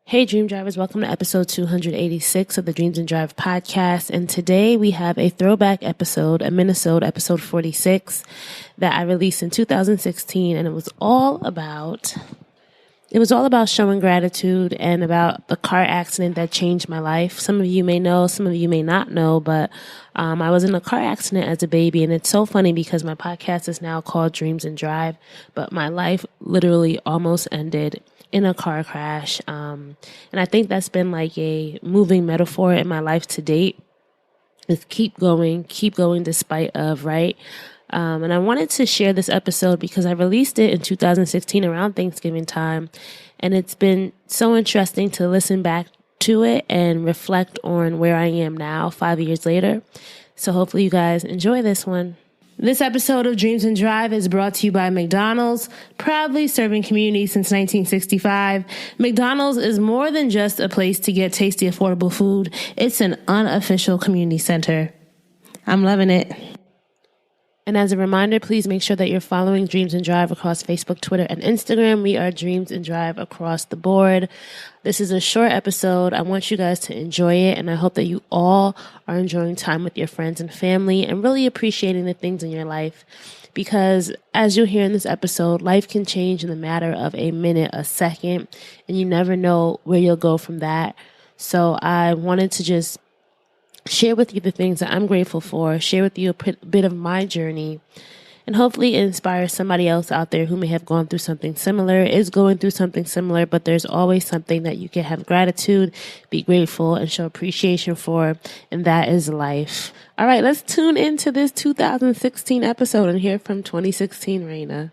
Hey, Dream Drivers, welcome to episode 286 of the Dreams and Drive podcast. And today we have a throwback episode, a Minnesota episode 46 that I released in 2016. And it was all about showing gratitude and about the car accident that changed my life. Some of you may know, some of you may not know, but I was in a car accident as a baby. And it's so funny because my podcast is now called Dreams and Drive, but my life literally almost ended in a car crash. And I think that's been like a moving metaphor in my life to date. Is keep going despite of, right? And I wanted to share this episode because I released it in 2016 around Thanksgiving time. And it's been so interesting to listen back to it and reflect on where I am now, 5 years later. So hopefully you guys enjoy this one. This episode of Dreams and Drive is brought to you by McDonald's, proudly serving communities since 1965. McDonald's is more than just a place to get tasty, affordable food. It's an unofficial community center. I'm loving it. And as a reminder, please make sure that you're following Dreams and Drive across Facebook, Twitter, and Instagram. We are Dreams and Drive across the board. This is a short episode. I want you guys to enjoy it, and I hope that you all are enjoying time with your friends and family and really appreciating the things in your life. Because as you'll hear in this episode, life can change in the matter of a minute, a second, and you never know where you'll go from that. So I wanted to just share with you the things that I'm grateful for, share with you a bit of my journey, and hopefully inspire somebody else out there who may have gone through something similar, is going through something similar, but there's always something that you can have gratitude, be grateful, and show appreciation for, and that is life. All right, let's tune into this 2016 episode and hear from 2016 Raina.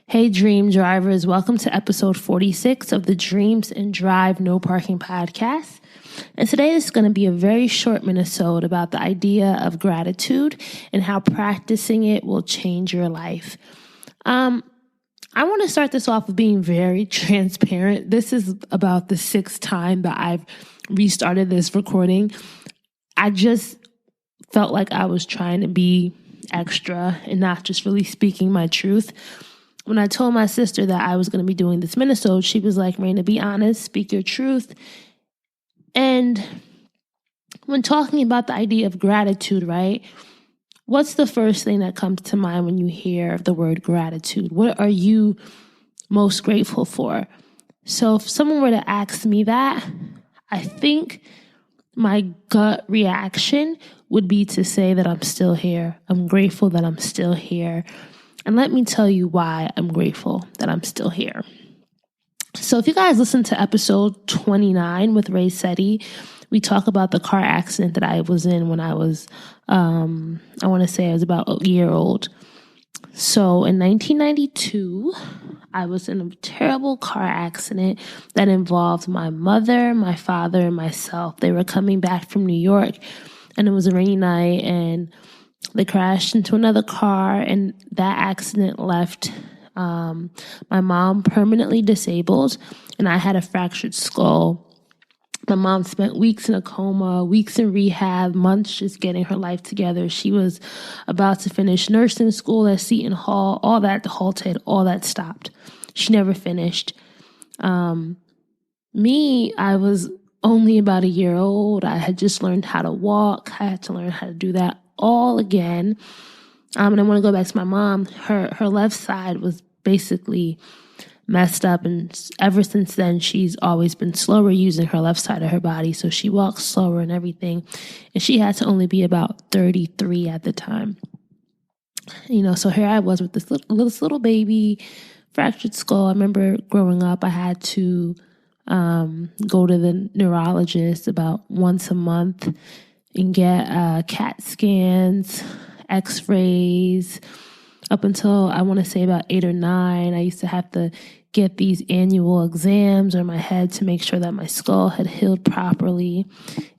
Hey, Dream Drivers, welcome to episode 46 of the Dreams and Drive No Parking podcast. And today is going to be a very short minisode about the idea of gratitude and how practicing it will change your life. I want to start this off with being very transparent. This is about the 6th time that I've restarted this recording. I just felt like I was trying to be extra and not just really speaking my truth. When I told my sister that I was going to be doing this minisode, she was like, Raina, be honest, speak your truth. And when talking about the idea of gratitude, right, what's the first thing that comes to mind when you hear the word gratitude? What are you most grateful for? So if someone were to ask me that, I think my gut reaction would be to say that I'm still here. I'm grateful that I'm still here. And let me tell you why I'm grateful that I'm still here. So if you guys listen to episode 29 with Ray Seti, we talk about the car accident that I was in when I was, I want to say I was about a year old. So in 1992, I was in a terrible car accident that involved my mother, my father, and myself. They were coming back from New York, and it was a rainy night, and they crashed into another car, and that accident left my mom permanently disabled, and I had a fractured skull. My mom spent weeks in a coma, weeks in rehab, months just getting her life together. She was about to finish nursing school at Seton Hall. All that halted, all that stopped. She never finished. Me, I was only about a year old. I had just learned how to walk. I had to learn how to do that all again. And I want to go back to my mom. Her left side was basically messed up, and ever since then, she's always been slower using her left side of her body, so she walks slower and everything. And she had to only be about 33 at the time. So here I was with this little baby, fractured skull. I remember growing up, I had to go to the neurologist about once a month and get CAT scans, x-rays. Up until I want to say about 8 or 9, I used to have to get these annual exams on my head to make sure that my skull had healed properly.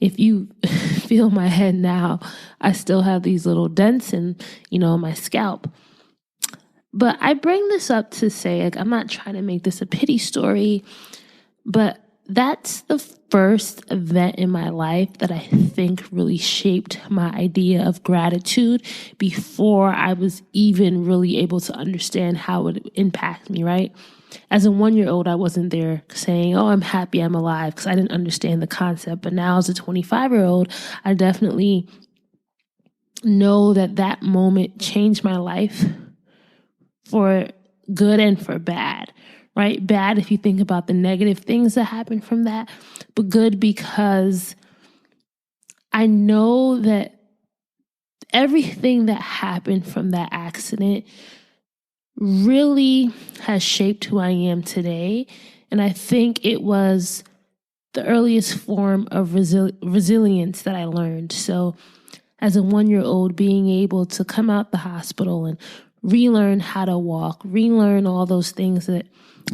If you feel my head now, I still have these little dents in, my scalp. But I bring this up to say, I'm not trying to make this a pity story, but that's the first event in my life that I think really shaped my idea of gratitude before I was even really able to understand how it would impact me, right? As a 1-year-old, I wasn't there saying, oh, I'm happy I'm alive, because I didn't understand the concept. But now as a 25-year-old, I definitely know that moment changed my life for good and for bad, right? Bad if you think about the negative things that happen from that, but good because I know that everything that happened from that accident really has shaped who I am today. And I think it was the earliest form of resilience that I learned. So as a 1-year-old, being able to come out the hospital and relearn how to walk, relearn all those things that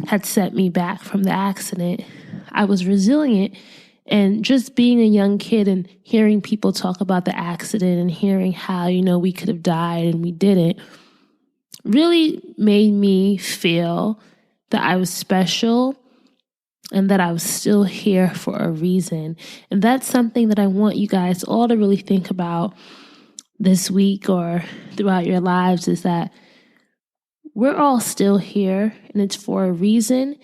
had set me back from the accident, I was resilient. And just being a young kid and hearing people talk about the accident and hearing how, we could have died and we didn't, really made me feel that I was special and that I was still here for a reason. And that's something that I want you guys all to really think about this week or throughout your lives, is that we're all still here and it's for a reason.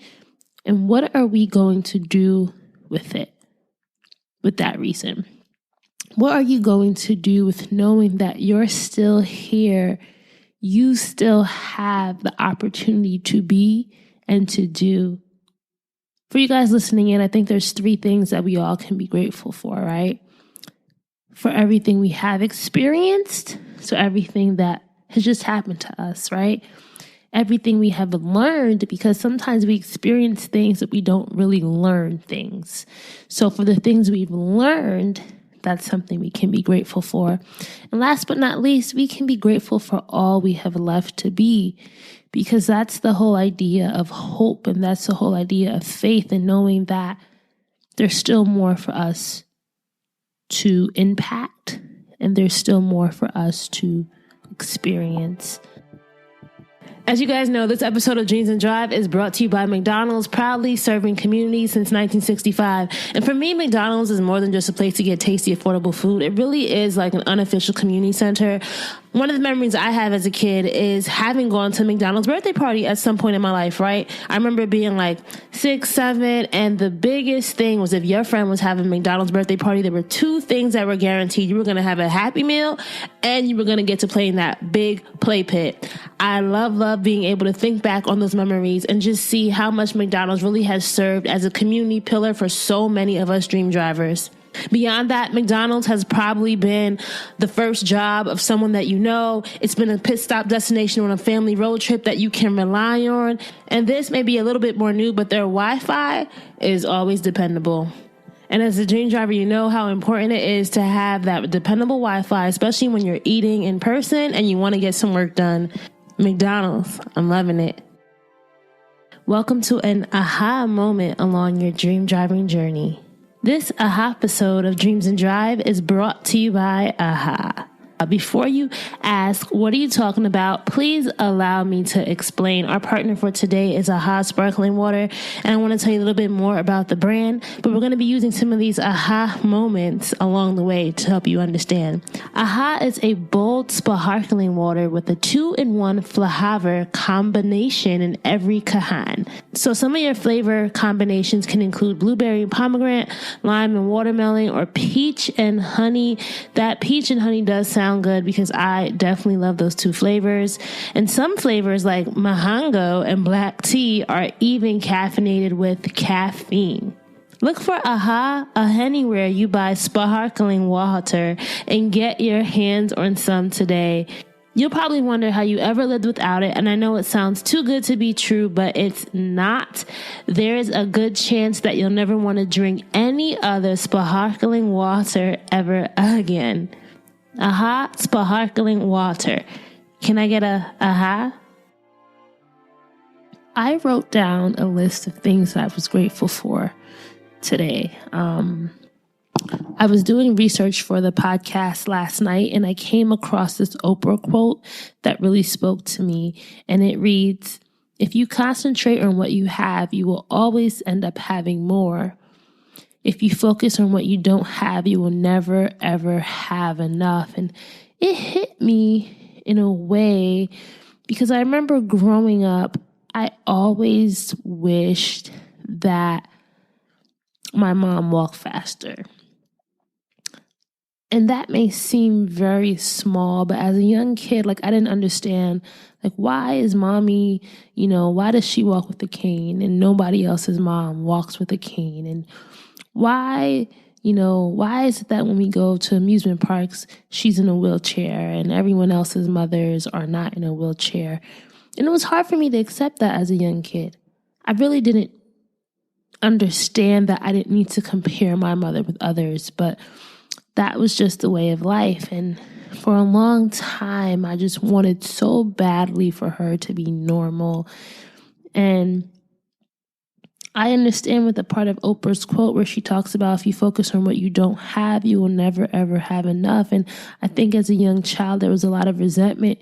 And what are we going to do with it, with that reason? What are you going to do with knowing that you're still here? You still have the opportunity to be and to do. For you guys listening in, I think there's 3 things that we all can be grateful for, right? For everything we have experienced, so everything that has just happened to us, right? Everything we have learned, because sometimes we experience things that we don't really learn things. So for the things we've learned, that's something we can be grateful for. And last but not least, we can be grateful for all we have left to be, because that's the whole idea of hope, and that's the whole idea of faith, and knowing that there's still more for us to impact, and there's still more for us to experience. As you guys know, this episode of Dreams and Drive is brought to you by McDonald's, proudly serving communities since 1965. And for me, McDonald's is more than just a place to get tasty, affordable food. It really is like an unofficial community center. One of the memories I have as a kid is having gone to McDonald's birthday party at some point in my life, right? I remember being like 6, 7, and the biggest thing was if your friend was having a McDonald's birthday party, there were 2 things that were guaranteed. You were going to have a Happy Meal and you were going to get to play in that big play pit. I love being able to think back on those memories and just see how much McDonald's really has served as a community pillar for so many of us dream drivers. Beyond that, McDonald's has probably been the first job of someone that you know. It's been a pit stop destination on a family road trip that you can rely on. And this may be a little bit more new, but their Wi-Fi is always dependable. And as a dream driver, you know how important it is to have that dependable Wi-Fi, especially when you're eating in person and you want to get some work done. McDonald's, I'm loving it. Welcome to an aha moment along your dream driving journey. This aha episode of Dreams and Drive is brought to you by AHA. Before you ask, what are you talking about? Please allow me to explain. Our partner for today is AHA Sparkling Water, and I want to tell you a little bit more about the brand, but we're going to be using some of these AHA moments along the way to help you understand. AHA is a bold sparkling water with a 2-in-1 flavor combination in every kahan. So some of your flavor combinations can include blueberry and pomegranate, lime and watermelon, or peach and honey. That peach and honey does sound good because I definitely love those 2 flavors. And some flavors like Mahango and black tea are even caffeinated with caffeine. Look for AHA anywhere you buy sparkling water and get your hands on some today. You'll probably wonder how you ever lived without it, and I know it sounds too good to be true, but it's not. There is a good chance that you'll never want to drink any other sparkling water ever again. AHA sparkling water. Can I get a AHA? I wrote down a list of things that I was grateful for today. I was doing research for the podcast last night, and I came across this Oprah quote that really spoke to me. And it reads, If you concentrate on what you have, you will always end up having more. If you focus on what you don't have, you will never, ever have enough. And it hit me in a way because I remember growing up, I always wished that my mom walked faster. And that may seem very small, but as a young kid, like I didn't understand, like why is mommy, why does she walk with a cane and nobody else's mom walks with a cane? And why is it that when we go to amusement parks, she's in a wheelchair and everyone else's mothers are not in a wheelchair? And it was hard for me to accept that as a young kid. I really didn't understand that I didn't need to compare my mother with others, but that was just the way of life. And for a long time, I just wanted so badly for her to be normal. And I understand with the part of Oprah's quote where she talks about if you focus on what you don't have, you will never, ever have enough. And I think as a young child, there was a lot of resentment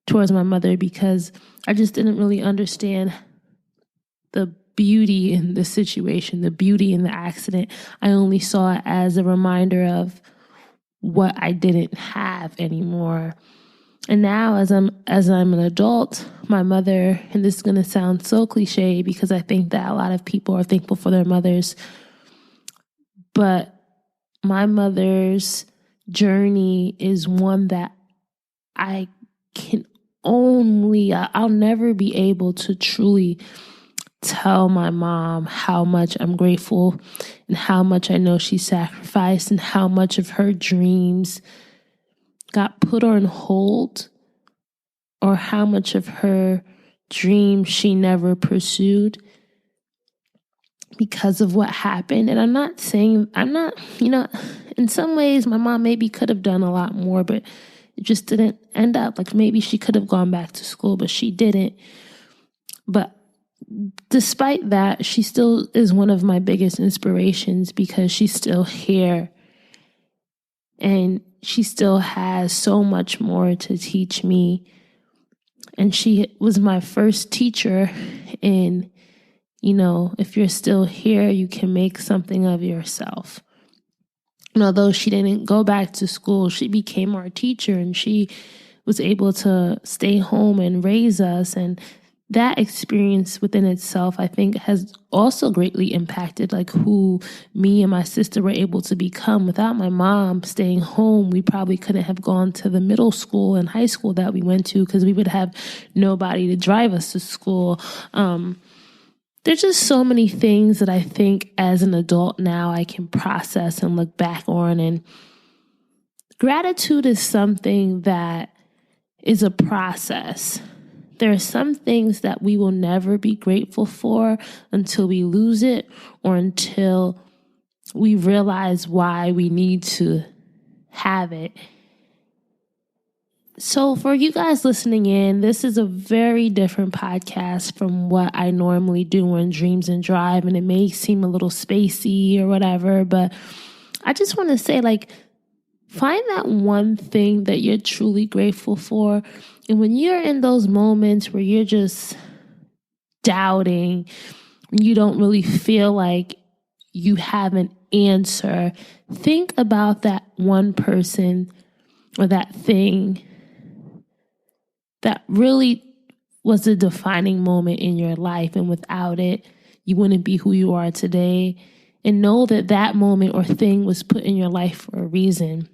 towards my mother because I just didn't really understand the beauty in the situation, the beauty in the accident. I only saw it as a reminder of what I didn't have anymore. And now as I'm an adult, my mother, and this is going to sound so cliche because I think that a lot of people are thankful for their mothers, but my mother's journey is one that I'll never be able to truly tell my mom how much I'm grateful and how much I know she sacrificed and how much of her dreams got put on hold or how much of her dreams she never pursued because of what happened. And in some ways my mom maybe could have done a lot more, but it just didn't end up. Like maybe she could have gone back to school, but she didn't. But despite that, she still is one of my biggest inspirations because she's still here and she still has so much more to teach me. And she was my first teacher in, if you're still here, you can make something of yourself. And although she didn't go back to school, she became our teacher and she was able to stay home and raise us. And that experience within itself, I think, has also greatly impacted like who me and my sister were able to become. Without my mom staying home, we probably couldn't have gone to the middle school and high school that we went to because we would have nobody to drive us to school. There's just so many things that I think as an adult now I can process and look back on. And gratitude is something that is a process. There are some things that we will never be grateful for until we lose it or until we realize why we need to have it. So for you guys listening in, this is a very different podcast from what I normally do on Dreams and Drive, and it may seem a little spacey or whatever, but I just want to say, find that one thing that you're truly grateful for. And when you're in those moments where you're just doubting, you don't really feel like you have an answer, think about that one person or that thing that really was a defining moment in your life. And without it, you wouldn't be who you are today. And know that that moment or thing was put in your life for a reason.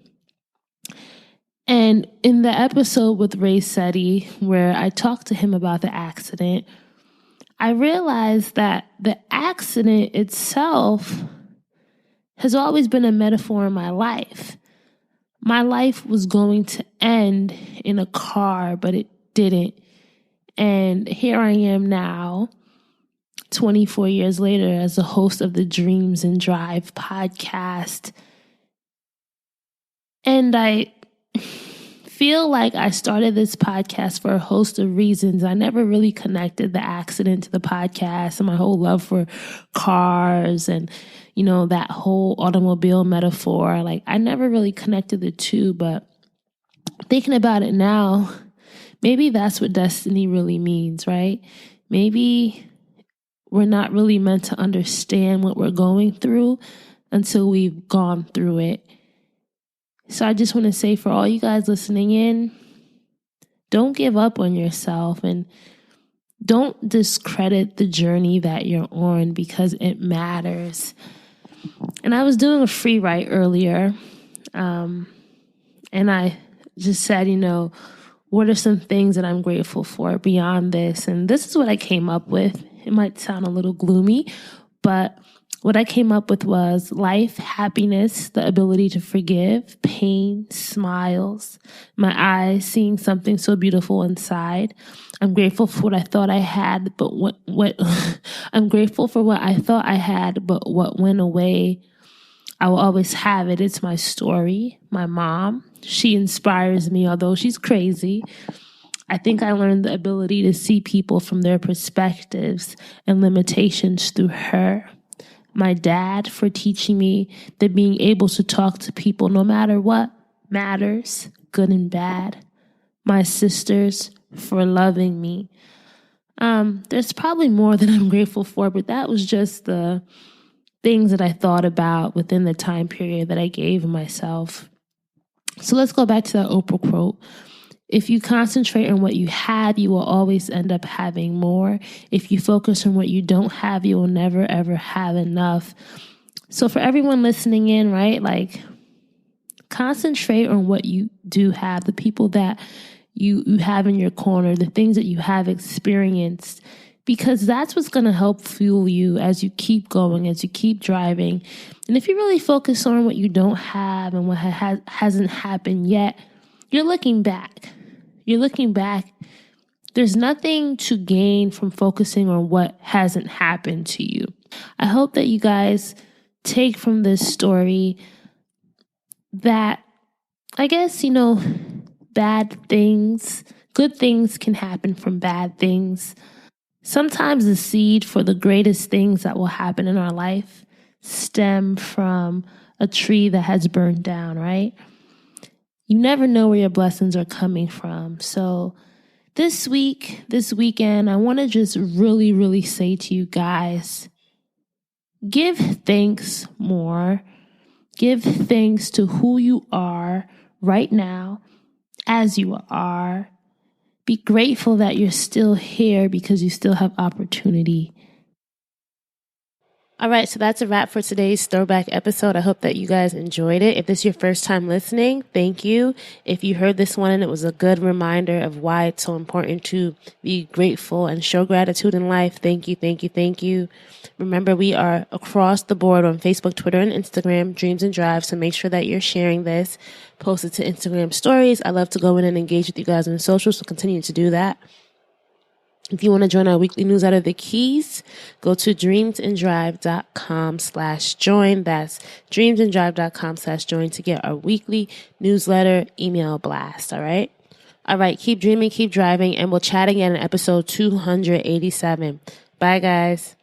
And in the episode with Ray Seti, where I talked to him about the accident, I realized that the accident itself has always been a metaphor in my life. My life was going to end in a car, but it didn't. And here I am now, 24 years later, as a host of the Dreams and Drive podcast. And I feel like I started this podcast for a host of reasons. I never really connected the accident to the podcast and my whole love for cars and, that whole automobile metaphor. I never really connected the two, but thinking about it now, maybe that's what destiny really means, right? maybe we're not really meant to understand what we're going through until we've gone through it. So I just want to say, for all you guys listening in, don't give up on yourself and don't discredit the journey that you're on, because it matters. And I was doing a free write earlier, and I just said, what are some things that I'm grateful for beyond this? And this is what I came up with. It might sound a little gloomy, but what I came up with was life, happiness, the ability to forgive, pain, smiles, my eyes seeing something so beautiful inside. I'm grateful for what I thought I had, but what I'm grateful for what I thought I had, but what went away. I will always have it. It's my story. My mom, she inspires me, although she's crazy. I think I learned the ability to see people from their perspectives and limitations through her. My dad, for teaching me that being able to talk to people no matter what matters, good and bad. My sisters, for loving me. There's probably more that I'm grateful for, but that was just the things that I thought about within the time period that I gave myself. So let's go back to that Oprah quote. If you concentrate on what you have, you will always end up having more. If you focus on what you don't have, you will never, ever have enough. So for everyone listening in, right, like concentrate on what you do have, the people that you have in your corner, the things that you have experienced, because that's what's going to help fuel you as you keep going, as you keep driving. And if you really focus on what you don't have and what hasn't happened yet, you're looking back. You're looking back. There's nothing to gain from focusing on what hasn't happened to you. I hope that you guys take from this story that, I guess, bad things, good things can happen from bad things. Sometimes the seed for the greatest things that will happen in our life stem from a tree that has burned down, right? You never know where your blessings are coming from. So this weekend, I want to just really, really say to you guys, give thanks more. Give thanks to who you are right now, as you are. Be grateful that you're still here because you still have opportunity. All right, so that's a wrap for today's throwback episode. I hope that you guys enjoyed it. If this is your first time listening, thank you. If you heard this one and it was a good reminder of why it's so important to be grateful and show gratitude in life, thank you, thank you, thank you. Remember, we are across the board on Facebook, Twitter, and Instagram, Dreams and Drive, so make sure that you're sharing this. Post it to Instagram stories. I love to go in and engage with you guys on social, so continue to do that. If you want to join our weekly newsletter, The Keys, go to dreamsanddrive.com/join. That's dreamsanddrive.com/join to get our weekly newsletter email blast. All right. Keep dreaming, keep driving, and we'll chat again in episode 287. Bye, guys.